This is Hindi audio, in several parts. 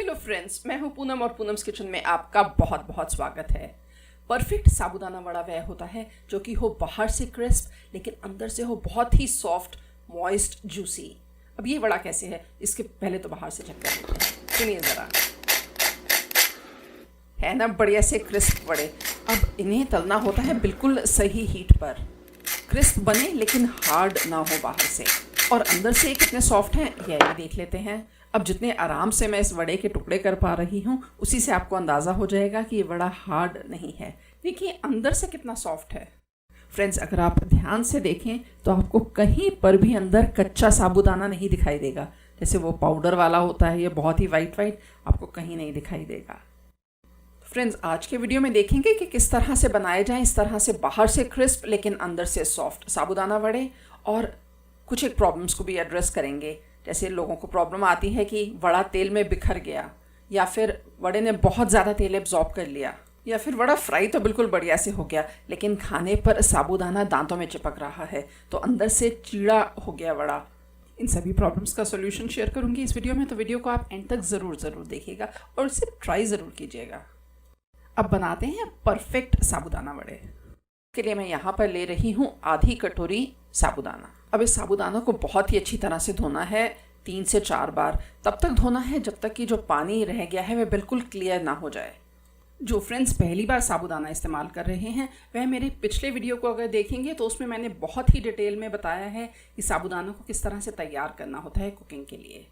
हेलो फ्रेंड्स, मैं हूं पूनम और पूनम्स किचन में आपका बहुत बहुत स्वागत है। परफेक्ट साबूदाना वड़ा वह होता है जो कि हो बाहर से क्रिस्प लेकिन अंदर से हो बहुत ही सॉफ्ट, मॉइस्ट, जूसी। अब ये वड़ा कैसे है, इसके पहले तो बाहर से चेक कर लेते हैं। सुनिए ज़रा, है ना बढ़िया से क्रिस्प वड़े। अब इन्हें तलना होता है बिल्कुल सही हीट पर, क्रिस्प बने लेकिन हार्ड ना हो बाहर से, और अंदर से कितने सॉफ्ट हैं यह देख लेते हैं। अब जितने आराम से मैं इस वड़े के टुकड़े कर पा रही हूँ उसी से आपको अंदाज़ा हो जाएगा कि ये वड़ा हार्ड नहीं है। देखिए अंदर से कितना सॉफ्ट है। फ्रेंड्स, अगर आप ध्यान से देखें तो आपको कहीं पर भी अंदर कच्चा साबूदाना नहीं दिखाई देगा। जैसे वो पाउडर वाला होता है, ये बहुत ही वाइट आपको कहीं नहीं दिखाई देगा। फ्रेंड्स, आज के वीडियो में देखेंगे कि किस तरह से बनाए जाएं इस तरह से बाहर से क्रिस्प लेकिन अंदर से सॉफ्ट साबूदाना वड़े, और कुछ एक प्रॉब्लम्स को भी एड्रेस करेंगे। जैसे लोगों को प्रॉब्लम आती है कि वड़ा तेल में बिखर गया, या फिर वड़े ने बहुत ज़्यादा तेल एब्जॉर्ब कर लिया, या फिर वड़ा फ्राई तो बिल्कुल बढ़िया से हो गया लेकिन खाने पर साबूदाना दांतों में चिपक रहा है तो अंदर से चीड़ा हो गया वड़ा। इन सभी प्रॉब्लम्स का सोल्यूशन शेयर करूँगी इस वीडियो में, तो वीडियो को आप एंड तक ज़रूर देखिएगा और इसे ट्राई ज़रूर कीजिएगा। अब बनाते हैं परफेक्ट साबूदाना वड़े। के लिए मैं यहाँ पर ले रही हूँ आधी कटोरी साबूदाना। अब इस साबूदाना को बहुत ही अच्छी तरह से धोना है, 3 से 4 बार। तब तक धोना है जब तक कि जो पानी रह गया है वह बिल्कुल क्लियर ना हो जाए। जो फ्रेंड्स पहली बार साबूदाना इस्तेमाल कर रहे हैं वह मेरे पिछले वीडियो को अगर देखेंगे तो उसमें मैंने बहुत ही डिटेल में बताया है कि साबूदाना को किस तरह से तैयार करना होता है कुकिंग के लिए।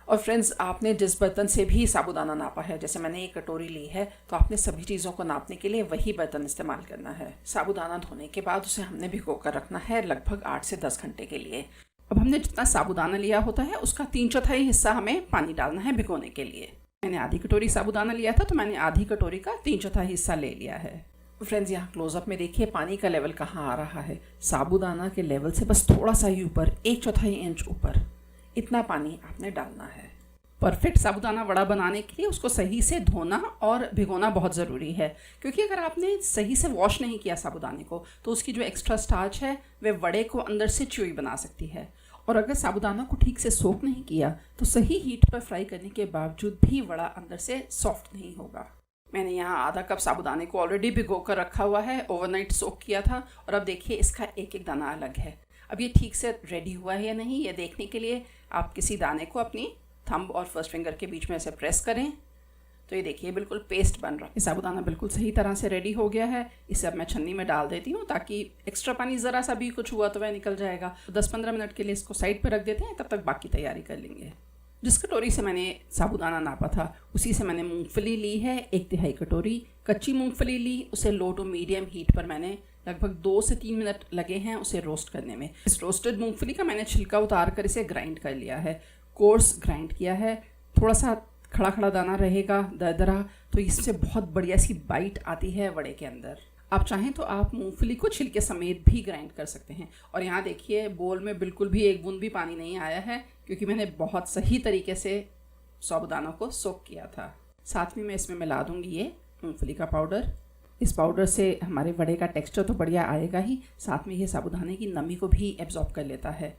और फ्रेंड्स, आपने जिस बर्तन से भी साबूदाना नापा है, जैसे मैंने एक कटोरी ली है, तो आपने सभी चीज़ों को नापने के लिए वही बर्तन इस्तेमाल करना है। साबूदाना धोने के बाद उसे हमने भिगो कर रखना है लगभग 8 से 10 घंटे के लिए। अब हमने जितना साबूदाना लिया होता है उसका 3/4 हिस्सा हमें पानी डालना है भिगोने के लिए। मैंने आधी कटोरी साबूदाना लिया था तो मैंने आधी कटोरी का 3/4 हिस्सा ले लिया है। फ्रेंड्स, यहाँ क्लोजअप में देखिए पानी का लेवल कहाँ आ रहा है। साबूदाना के लेवल से बस थोड़ा सा ही ऊपर, 1/4 इंच ऊपर, इतना पानी आपने डालना है। परफेक्ट साबूदाना वड़ा बनाने के लिए उसको सही से धोना और भिगोना बहुत ज़रूरी है, क्योंकि अगर आपने सही से वॉश नहीं किया साबूदाने को तो उसकी जो एक्स्ट्रा स्टार्च है वह वड़े को अंदर से च्यूई बना सकती है। और अगर साबूदाना को ठीक से सोक नहीं किया तो सही हीट पर फ्राई करने के बावजूद भी वड़ा अंदर से सॉफ्ट नहीं होगा। मैंने यहाँ आधा कप साबूदाने को ऑलरेडी भिगो कर रखा हुआ है, ओवरनाइट सोक किया था, और अब देखिए इसका एक एक दाना अलग है। अब ये ठीक से रेडी हुआ है या नहीं ये देखने के लिए आप किसी दाने को अपनी थंब और फर्स्ट फिंगर के बीच में ऐसे प्रेस करें तो ये देखिए बिल्कुल पेस्ट बन रहा है। साबूदाना बिल्कुल सही तरह से रेडी हो गया है। इसे अब मैं छन्नी में डाल देती हूँ ताकि एक्स्ट्रा पानी ज़रा सा भी कुछ हुआ तो वह निकल जाएगा। तो 10-15 मिनट के लिए इसको साइड पर रख देते हैं, तब तक बाकी तैयारी कर लेंगे। जिस कटोरी से मैंने साबूदाना नापा था उसी से मैंने मूँगफली ली है, 1/3 कटोरी कच्ची मूँगफली ली। उसे लो टू मीडियम हीट पर मैंने लगभग 2 से 3 मिनट लगे हैं उसे रोस्ट करने में। इस रोस्टेड मूँगफली का मैंने छिलका उतार कर इसे ग्राइंड कर लिया है, कोर्स ग्राइंड किया है। थोड़ा सा खड़ा खड़ा दाना रहेगा, दरदरा, तो इससे बहुत बढ़िया सी बाइट आती है वड़े के अंदर। आप चाहें तो आप मूंगफली को छिलके समेत भी ग्राइंड कर सकते हैं। और यहाँ देखिए बोल में बिल्कुल भी एक बूंद भी पानी नहीं आया है, क्योंकि मैंने बहुत सही तरीके से साबूदाना को सोक किया था। साथ में मैं इसमें मिला दूँगी ये मूँगफली का पाउडर। इस पाउडर से हमारे वड़े का टेक्स्चर तो बढ़िया आएगा ही, साथ में ये साबूदाने की नमी को भी एब्जॉर्ब कर लेता है।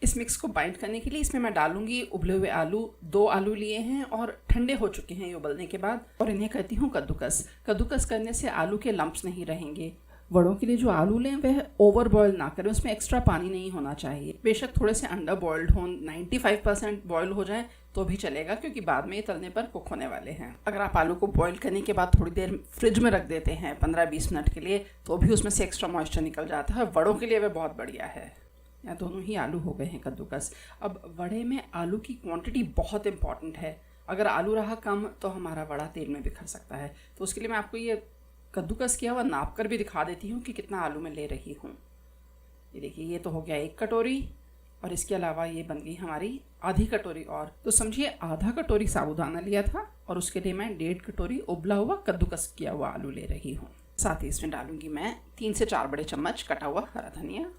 इस मिक्स को बाइंड करने के लिए इसमें मैं डालूंगी उबले हुए आलू। 2 आलू लिए हैं और ठंडे हो चुके हैं ये उबलने के बाद, और इन्हें करती हूँ कद्दूकस करने से आलू के लम्प्स नहीं रहेंगे। वड़ों के लिए जो आलू लें वह ओवर बॉयल ना करें, उसमें एक्स्ट्रा पानी नहीं होना चाहिए। बेशक थोड़े से अंडर बॉयल्ड हों, 95% बॉयल हो जाए तो भी चलेगा, क्योंकि बाद में ये तलने पर कुक होने वाले हैं। अगर आप आलू को बॉयल करने के बाद थोड़ी देर फ्रिज में रख देते हैं 15-20 मिनट के लिए, तो भी उसमें से एक्स्ट्रा मॉइस्चर निकल जाता है। वड़ों के लिए वह बहुत बढ़िया है। यहाँ दोनों ही आलू हो गए हैं कद्दूकस। अब वड़े में आलू की क्वांटिटी बहुत इंपॉर्टेंट है। अगर आलू रहा कम तो हमारा वड़ा तेल में बिखर सकता है। तो उसके लिए मैं आपको ये कद्दूकस किया हुआ नाप कर भी दिखा देती हूँ कि कितना आलू मैं ले रही हूँ। ये देखिए, ये तो हो गया 1 कटोरी, और इसके अलावा ये बन गई हमारी आधी कटोरी और। तो समझिए आधा कटोरी साबूदाना लिया था और उसके लिए मैं 1.5 कटोरी उबला हुआ कद्दूकस किया हुआ आलू ले रही हूँ। साथ ही इसमें डालूंगी मैं 3 से 4 बड़े चम्मच कटा हुआ हरा धनिया।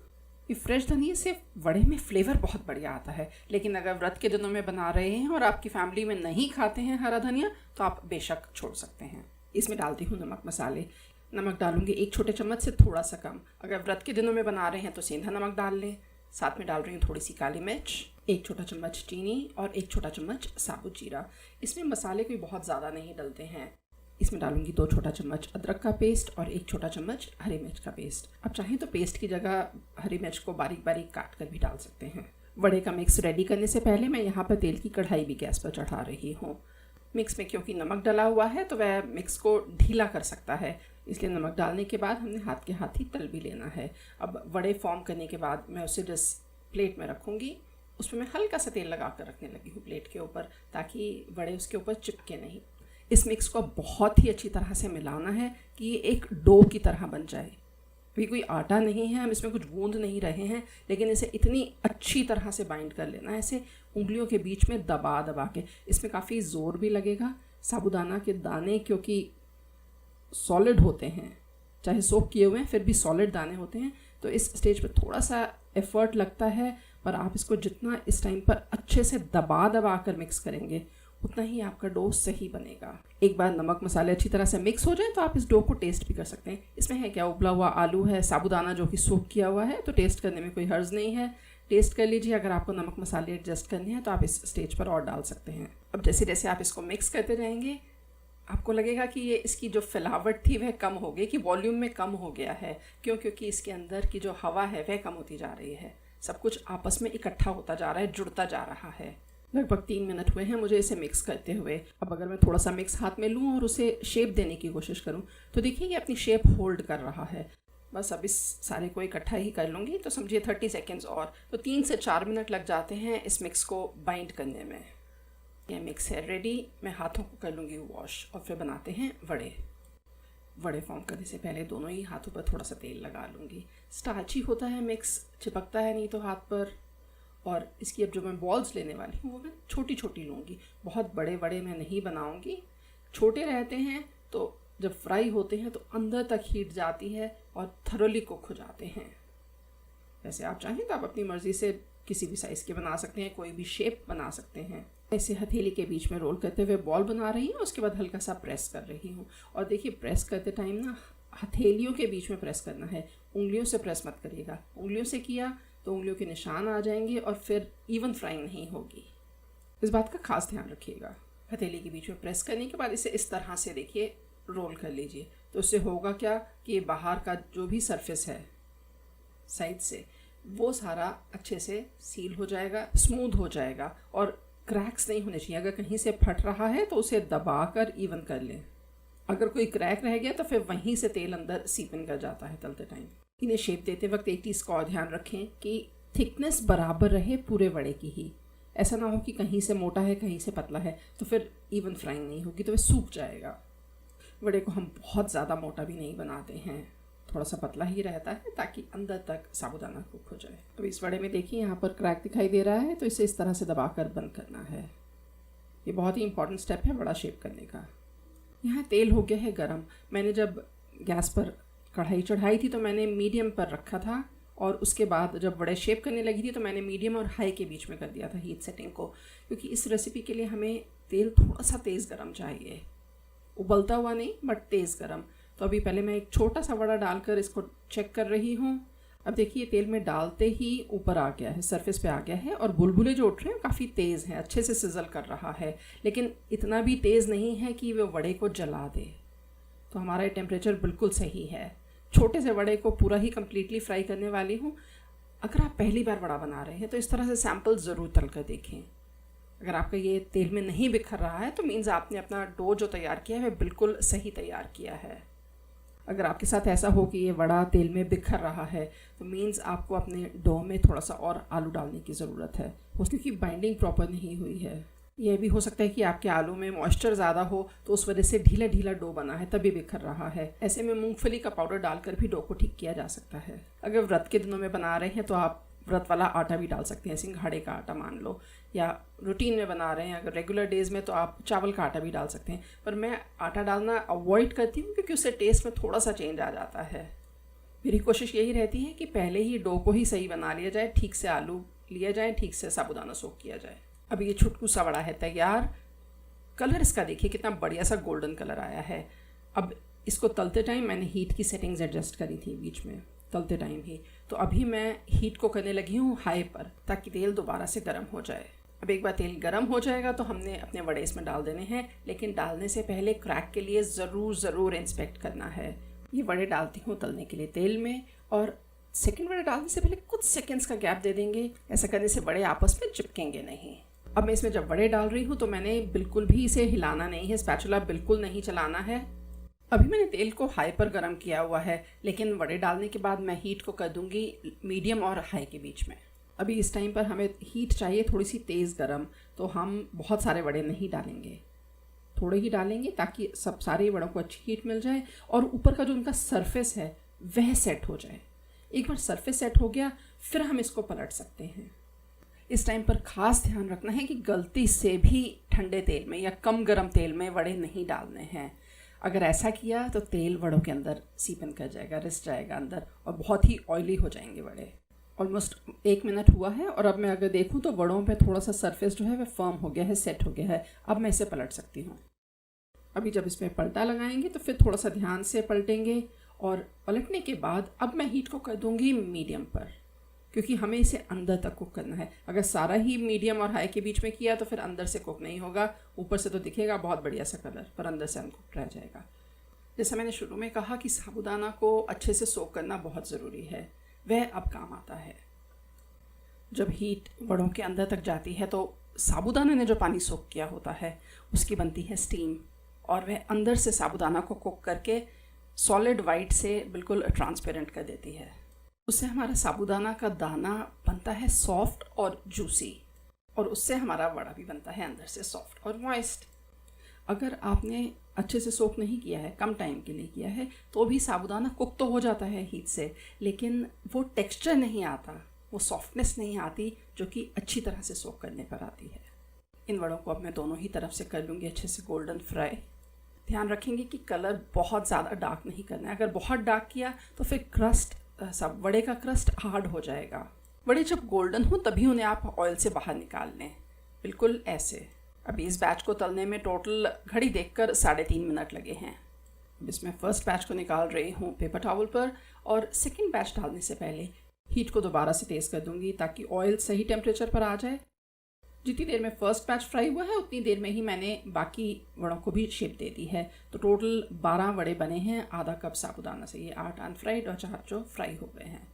ये फ्रेश धनिया से वड़े में फ्लेवर बहुत बढ़िया आता है, लेकिन अगर व्रत के दिनों में बना रहे हैं और आपकी फैमिली में नहीं खाते हैं हरा धनिया तो आप बेशक छोड़ सकते हैं। इसमें डालती हूँ नमक मसाले। नमक डालूंगी 1 छोटे चम्मच से थोड़ा सा कम। अगर व्रत के दिनों में बना रहे हैं तो सेंधा नमक डाल लें। साथ में डाल रही हूँ थोड़ी सी काली मिर्च, 1 छोटा चम्मच चीनी और 1 छोटा चम्मच साबुत जीरा। इसमें मसाले कोई बहुत ज़्यादा नहीं डलते हैं। इसमें डालूंगी 2 छोटा चम्मच अदरक का पेस्ट और 1 छोटा चम्मच हरी मिर्च का पेस्ट। अब चाहें तो पेस्ट की जगह हरी मिर्च को बारीक बारीक काट कर भी डाल सकते हैं। वड़े का मिक्स रेडी करने से पहले मैं यहाँ पर तेल की कढ़ाई भी गैस पर चढ़ा रही हूँ। मिक्स में क्योंकि नमक डला हुआ है तो वह मिक्स को ढीला कर सकता है, इसलिए नमक डालने के बाद हमने हाथ के हाथ ही तल भी लेना है। अब वड़े फॉर्म करने के बाद मैं उसे जिस प्लेट में रखूँगी उसमें मैं हल्का सा तेल लगा कर रखने लगी हूँ प्लेट के ऊपर, ताकि वड़े उसके ऊपर चिपके नहीं। इस मिक्स को बहुत ही अच्छी तरह से मिलाना है कि ये एक डो की तरह बन जाए। अभी कोई आटा नहीं है, हम इसमें कुछ गूंद नहीं रहे हैं, लेकिन इसे इतनी अच्छी तरह से बाइंड कर लेना है, ऐसे उंगलियों के बीच में दबा दबा के। इसमें काफ़ी ज़ोर भी लगेगा। साबूदाना के दाने क्योंकि सॉलिड होते हैं, चाहे सोक किए हुए हैं फिर भी सॉलिड दाने होते हैं, तो इस स्टेज पर थोड़ा सा एफर्ट लगता है, पर आप इसको जितना इस टाइम पर अच्छे से दबा दबा कर मिक्स करेंगे उतना ही आपका डो सही बनेगा। एक बार नमक मसाले अच्छी तरह से मिक्स हो जाए तो आप इस डो को टेस्ट भी कर सकते हैं। इसमें है क्या, उबला हुआ आलू है, साबूदाना जो कि सोक किया हुआ है, तो टेस्ट करने में कोई हर्ज नहीं है। टेस्ट कर लीजिए। अगर आपको नमक मसाले एडजस्ट करने हैं तो आप इस स्टेज पर और डाल सकते हैं। अब जैसे जैसे आप इसको मिक्स करते रहेंगे आपको लगेगा कि ये इसकी जो फैलावट थी वह कम हो गई, कि वॉल्यूम में कम हो गया है। क्योंकि इसके अंदर की जो हवा है वह कम होती जा रही है, सब कुछ आपस में इकट्ठा होता जा रहा है, जुड़ता जा रहा है। लगभग 3 मिनट हुए हैं मुझे इसे मिक्स करते हुए। अब अगर मैं थोड़ा सा मिक्स हाथ में लूँ और उसे शेप देने की कोशिश करूँ तो देखिए ये अपनी शेप होल्ड कर रहा है। बस अब इस सारे को इकट्ठा ही कर लूँगी, तो समझिए 30 सेकेंड्स और, तो 3 से 4 मिनट लग जाते हैं इस मिक्स को बाइंड करने में। यह मिक्स है रेडी। मैं हाथों को कर लूँगी वॉश और फिर बनाते हैं वड़े। वड़े फॉर्म करने से पहले दोनों ही हाथों पर थोड़ा सा तेल लगा लूँगी। स्टार्ची होता है मिक्स, चिपकता है नहीं तो हाथ पर। और इसकी अब जो मैं बॉल्स लेने वाली हूँ वो मैं छोटी छोटी लूँगी, बहुत बड़े बड़े मैं नहीं बनाऊँगी। छोटे रहते हैं तो जब फ्राई होते हैं तो अंदर तक हीट जाती है और थरोली कुक हो जाते हैं। वैसे आप चाहें तो आप अपनी मर्ज़ी से किसी भी साइज़ के बना सकते हैं, कोई भी शेप बना सकते हैं। ऐसे हथेली के बीच में रोल करते हुए बॉल बना रही हूँ, उसके बाद हल्का सा प्रेस कर रही हूँ। और देखिए प्रेस करते टाइम ना हथेलियों के बीच में प्रेस करना है, उंगलियों से प्रेस मत करिएगा। उंगलियों से किया तो उंगलियों के निशान आ जाएंगे और फिर इवन फ्राइंग नहीं होगी। इस बात का खास ध्यान रखिएगा। हथेली के बीच में प्रेस करने के बाद इसे इस तरह से देखिए रोल कर लीजिए, तो उससे होगा क्या कि बाहर का जो भी सरफेस है साइड से वो सारा अच्छे से सील हो जाएगा, स्मूथ हो जाएगा और क्रैक्स नहीं होने चाहिए। अगर कहीं से फट रहा है तो उसे दबा कर इवन कर लें। अगर कोई क्रैक रह गया तो फिर वहीं से तेल अंदर सीप इन कर जाता है तलते टाइम। इन्हें शेप देते वक्त एक चीज़ का और ध्यान रखें कि थिकनेस बराबर रहे पूरे वड़े की ही। ऐसा ना हो कि कहीं से मोटा है कहीं से पतला है, तो फिर इवन फ्राइंग नहीं होगी, तो वह सूख जाएगा। वड़े को हम बहुत ज़्यादा मोटा भी नहीं बनाते हैं, थोड़ा सा पतला ही रहता है ताकि अंदर तक साबूदाना कुक हो जाए। अब इस वड़े में देखिए यहाँ पर क्रैक दिखाई दे रहा है, तो इसे इस तरह से दबाकर बंद करना है। ये बहुत ही इंपॉर्टेंट स्टेप है वड़ा शेप करने का। यहाँ तेल हो गया है गरम। मैंने जब गैस पर कढ़ाई चढ़ाई थी तो मैंने मीडियम पर रखा था, और उसके बाद जब वड़े शेप करने लगी थी तो मैंने मीडियम और हाई के बीच में कर दिया था हीट सेटिंग को, क्योंकि इस रेसिपी के लिए हमें तेल थोड़ा सा तेज़ गरम चाहिए, उबलता हुआ नहीं बट तेज़ गरम। तो अभी पहले मैं एक छोटा सा वड़ा डालकर इसको चेक कर रही हूँ। अब देखिए तेल में डालते ही ऊपर आ गया है, सरफेस पे आ गया है, और बुलबुले जो उठ रहे हैं काफ़ी तेज़ हैं, अच्छे से सिजल कर रहा है, लेकिन इतना भी तेज़ नहीं है कि वो वड़े को जला दे। तो हमारा ये टेम्परेचर बिल्कुल सही है। छोटे से वड़े को पूरा ही कम्प्लीटली फ्राई करने वाली हूँ। अगर आप पहली बार वड़ा बना रहे हैं तो इस तरह से सैम्पल ज़रूर तल कर देखें। अगर आपका ये तेल में नहीं बिखर रहा है तो मीन्स आपने अपना डो जो तैयार किया है वह बिल्कुल सही तैयार किया है। अगर आपके साथ ऐसा हो कि ये वड़ा तेल में बिखर रहा है तो मीन्स आपको अपने डो में थोड़ा सा और आलू डालने की ज़रूरत है, क्योंकि बाइंडिंग प्रॉपर नहीं हुई है। यह भी हो सकता है कि आपके आलू में मॉइस्चर ज़्यादा हो तो उस वजह से ढीला ढीला डो बना है तभी बिखर रहा है। ऐसे में मूंगफली का पाउडर डालकर भी डो को ठीक किया जा सकता है। अगर व्रत के दिनों में बना रहे हैं तो आप व्रत वाला आटा भी डाल सकते हैं, सिंघाड़े का आटा मान लो, या रूटीन में बना रहे हैं अगर रेगुलर डेज़ में तो आप चावल का आटा भी डाल सकते हैं। पर मैं आटा डालना अवॉइड करती हूँ क्योंकि उससे टेस्ट में थोड़ा सा चेंज आ जाता है। मेरी कोशिश यही रहती है कि पहले ही डो को ही सही बना लिया जाए, ठीक से आलू लिया जाए, ठीक से साबूदाना सोक किया जाए। अब ये छुटकू सा वड़ा है तैयार। कलर इसका देखिए कितना बढ़िया सा गोल्डन कलर आया है। अब इसको तलते टाइम मैंने हीट की सेटिंग्स एडजस्ट करी थी बीच में, तलते टाइम ही। तो अभी मैं हीट को करने लगी हूँ हाई पर, ताकि तेल दोबारा से गर्म हो जाए। अब एक बार तेल गर्म हो जाएगा तो हमने अपने वड़े इसमें डाल देने हैं, लेकिन डालने से पहले क्रैक के लिए ज़रूर इंस्पेक्ट करना है। ये वड़े डालती हूँ तलने के लिए तेल में, और सेकंड वड़े डालने से पहले कुछ सेकंड्स का गैप दे देंगे। ऐसा करने से वड़े आपस में चिपकेंगे नहीं। अब मैं इसमें जब वड़े डाल रही हूँ तो मैंने बिल्कुल भी इसे हिलाना नहीं है, स्पैचुला बिल्कुल नहीं चलाना है। अभी मैंने तेल को हाई पर गर्म किया हुआ है, लेकिन वड़े डालने के बाद मैं हीट को कर दूंगी मीडियम और हाई के बीच में। अभी इस टाइम पर हमें हीट चाहिए थोड़ी सी तेज़ गरम, तो हम बहुत सारे वड़े नहीं डालेंगे, थोड़े ही डालेंगे ताकि सब सारे वड़ों को अच्छी हीट मिल जाए और ऊपर का जो उनका सरफेस है वह सेट हो जाए। एक बार सरफेस सेट हो गया फिर हम इसको पलट सकते हैं। इस टाइम पर ख़ास ध्यान रखना है कि गलती से भी ठंडे तेल में या कम गर्म तेल में वड़े नहीं डालने हैं। अगर ऐसा किया तो तेल वड़ों के अंदर सीपन कर जाएगा, रिस जाएगा अंदर, और बहुत ही ऑयली हो जाएंगे वड़े। ऑलमोस्ट 1 मिनट हुआ है और अब मैं अगर देखूं तो वड़ों पे थोड़ा सा सरफेस जो है वह फर्म हो गया है, सेट हो गया है। अब मैं इसे पलट सकती हूँ। अभी जब इसमें पलटा लगाएंगे तो फिर थोड़ा सा ध्यान से पलटेंगे, और पलटने के बाद अब मैं हीट को कर दूंगी मीडियम पर, क्योंकि हमें इसे अंदर तक कुक करना है। अगर सारा ही मीडियम और हाई के बीच में किया तो फिर अंदर से कुक नहीं होगा। ऊपर से तो दिखेगा बहुत बढ़िया सा कलर, पर अंदर से अनकुक रह जाएगा। जैसा मैंने शुरू में कहा कि साबूदाना को अच्छे से सोक करना बहुत ज़रूरी है, वह अब काम आता है। जब हीट वड़ों के अंदर तक जाती है तो साबूदाना ने जो पानी सोक किया होता है उसकी बनती है स्टीम, और वह अंदर से साबूदाना को कुक करके सॉलिड वाइट से बिल्कुल ट्रांसपेरेंट कर देती है। उससे हमारा साबूदाना का दाना बनता है सॉफ्ट और जूसी, और उससे हमारा वड़ा भी बनता है अंदर से सॉफ्ट और मॉइस्ट। अगर आपने अच्छे से सोक नहीं किया है, कम टाइम के लिए किया है, तो भी साबूदाना कुक तो हो जाता है हीट से, लेकिन वो टेक्सचर नहीं आता, वो सॉफ्टनेस नहीं आती जो कि अच्छी तरह से सोक करने पर आती है। इन वड़ों को अब मैं दोनों ही तरफ से कर लूँगी अच्छे से गोल्डन फ्राई। ध्यान रखेंगे कि कलर बहुत ज़्यादा डार्क नहीं करना है। अगर बहुत डार्क किया तो फिर क्रस्ट, सब वड़े का क्रस्ट हार्ड हो जाएगा। वड़े जब गोल्डन हो तभी उन्हें आप ऑयल से बाहर निकाल लें, बिल्कुल ऐसे। अभी इस बैच को तलने में टोटल घड़ी देखकर 3.5 मिनट लगे हैं। अब इसमें फर्स्ट बैच को निकाल रही हूँ पेपर टॉवल पर, और सेकंड बैच डालने से पहले हीट को दोबारा से तेज़ कर दूँगी ताकि ऑयल सही टेम्परेचर पर आ जाए। जितनी देर में फर्स्ट बैच फ्राई हुआ है उतनी देर में ही मैंने बाकी वड़ों को भी शेप दे दी है। तो टोटल 12 वड़े बने हैं आधा कप साबूदाना से। ये 8 अनफ्राइड और 4 जो फ्राई हो गए हैं।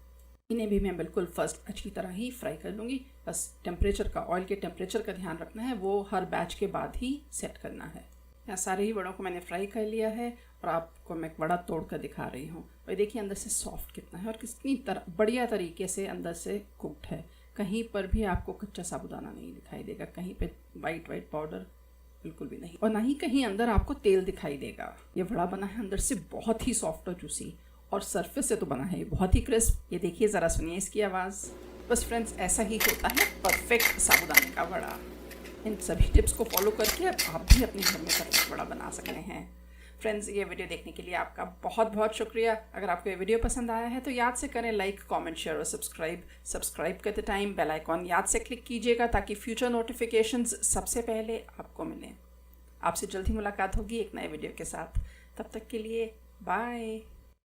इन्हें भी मैं बिल्कुल फर्स्ट बैच की तरह ही फ्राई कर लूँगी। बस टेम्परेचर का, ऑयल के टेम्परेचर का ध्यान रखना है, वो हर बैच के बाद ही सेट करना है। यहाँ सारे ही वड़ों को मैंने फ्राई कर लिया है और आपको मैं वड़ा तोड़ कर दिखा रही हूँ। और देखिए अंदर से सॉफ्ट कितना है और कितनी बढ़िया तरीके से अंदर से कुक्ड है। कहीं पर भी आपको कच्चा साबूदाना नहीं दिखाई देगा, कहीं पे वाइट पाउडर बिल्कुल भी नहीं, और ना ही कहीं अंदर आपको तेल दिखाई देगा। ये वड़ा बना है अंदर से बहुत ही सॉफ्ट और जूसी, और सरफेस से तो बना है बहुत ही क्रिस्प। ये देखिए, ज़रा सुनिए इसकी आवाज़। बस फ्रेंड्स, ऐसा ही होता है परफेक्ट साबूदाने का वड़ा। इन सभी टिप्स को फॉलो करके आप भी अपने घर में परफेक्ट वड़ा बना सकते हैं। फ्रेंड्स, ये वीडियो देखने के लिए आपका बहुत बहुत शुक्रिया। अगर आपको ये वीडियो पसंद आया है तो याद से करें लाइक, कमेंट, शेयर और सब्सक्राइब करते टाइम बेल आइकॉन याद से क्लिक कीजिएगा ताकि फ्यूचर नोटिफिकेशंस सबसे पहले आपको मिलें। आपसे जल्द ही मुलाकात होगी एक नए वीडियो के साथ। तब तक के लिए बाय।